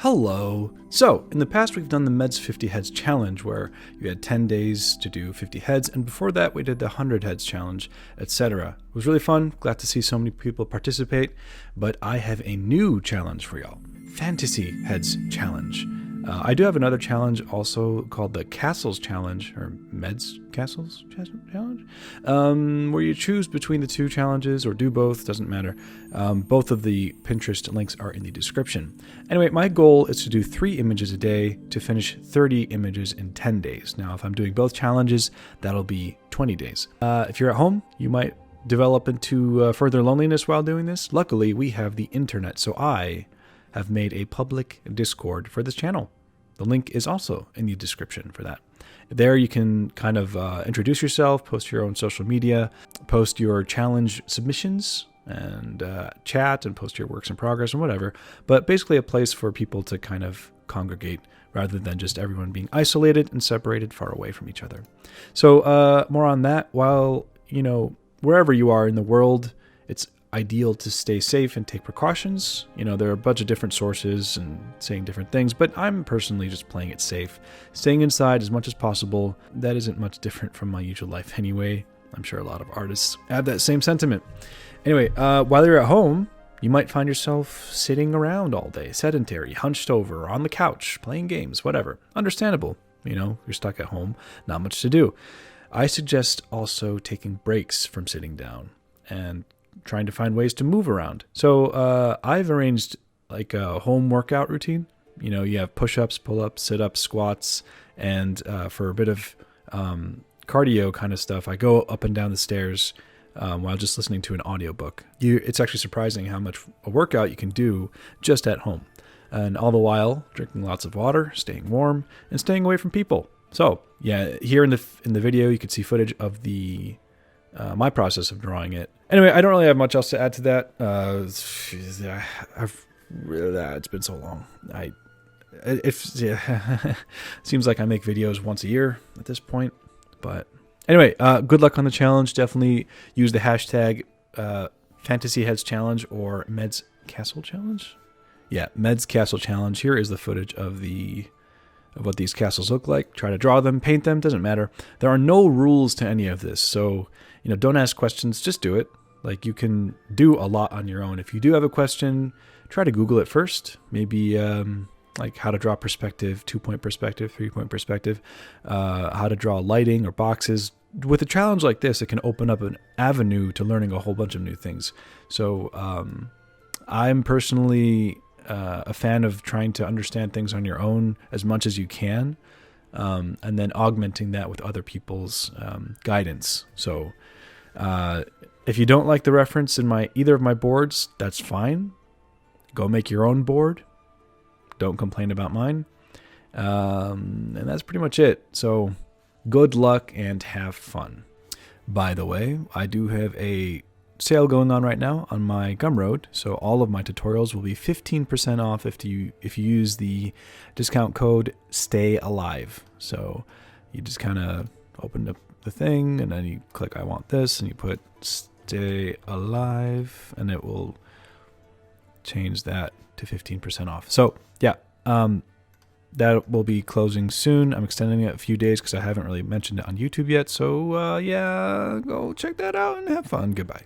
Hello! So, in the past we've done the Meds 50 Heads Challenge, where you had 10 days to do 50 heads, and before that we did the 100 Heads Challenge, etc. It was really fun, glad to see so many people participate, but I have a new challenge for y'all. Fantasy Heads Challenge. I do have another challenge also called the Castles Challenge, or Meds Castles Challenge, where you choose between the two challenges, or do both, doesn't matter. Both of the Pinterest links are in the description. Anyway, my goal is to do 3 images a day to finish 30 images in 10 days. Now, if I'm doing both challenges, that'll be 20 days. If you're at home, you might develop into further loneliness while doing this. Luckily, we have the internet, so I have made a public Discord for this channel. The link is also in the description for that. There you can kind of introduce yourself, post your own social media, post your challenge submissions, and chat and post your works in progress and whatever. But basically a place for people to kind of congregate rather than just everyone being isolated and separated far away from each other. So more on that. While, wherever you are in the world, it's ideal to stay safe and take precautions. There are a bunch of different sources and saying different things, but I'm personally just playing it safe, staying inside as much as possible. That isn't much different from my usual life anyway. I'm sure a lot of artists have that same sentiment. Anyway, while you're at home, you might find yourself sitting around all day, sedentary, hunched over, on the couch, playing games, whatever. Understandable. You're stuck at home, not much to do. I suggest also taking breaks from sitting down and trying to find ways to move around. So I've arranged like a home workout routine. You have push-ups, pull-ups, sit-ups, squats, and for a bit of cardio kind of stuff, I go up and down the stairs while just listening to an audiobook. It's actually surprising how much a workout you can do just at home. And all the while, drinking lots of water, staying warm, and staying away from people. So yeah, here in the video, you can see footage of the my process of drawing it. Anyway, I don't really have much else to add to that. It's been so long. Seems like I make videos once a year at this point. But anyway, good luck on the challenge. Definitely use the hashtag FantasyHeadsChallenge or Meds Castle Challenge. Yeah, Meds Castle Challenge. Here is the footage of what these castles look like. Try to draw them, paint them, doesn't matter. There are no rules to any of this, so don't ask questions, just do it. Like, you can do a lot on your own. If you do have a question, try to Google it first. Maybe like how to draw perspective, 2-point perspective, 3-point perspective, how to draw lighting or boxes. With a challenge like this, it can open up an avenue to learning a whole bunch of new things. So I'm personally a fan of trying to understand things on your own as much as you can, and then augmenting that with other people's guidance. So if you don't like the reference in either of my boards, that's fine. Go make your own board. Don't complain about mine. And that's pretty much it. So good luck and have fun. By the way, I do have a sale going on right now on my Gumroad, so all of my tutorials will be 15% off if you use the discount code STAYALIVE. So you just kind of open up the thing and then you click I want this and you put Stay Alive and it will change that to 15% off. So yeah, that will be closing soon. I'm extending it a few days because I haven't really mentioned it on YouTube yet. So yeah, go check that out and have fun. Goodbye.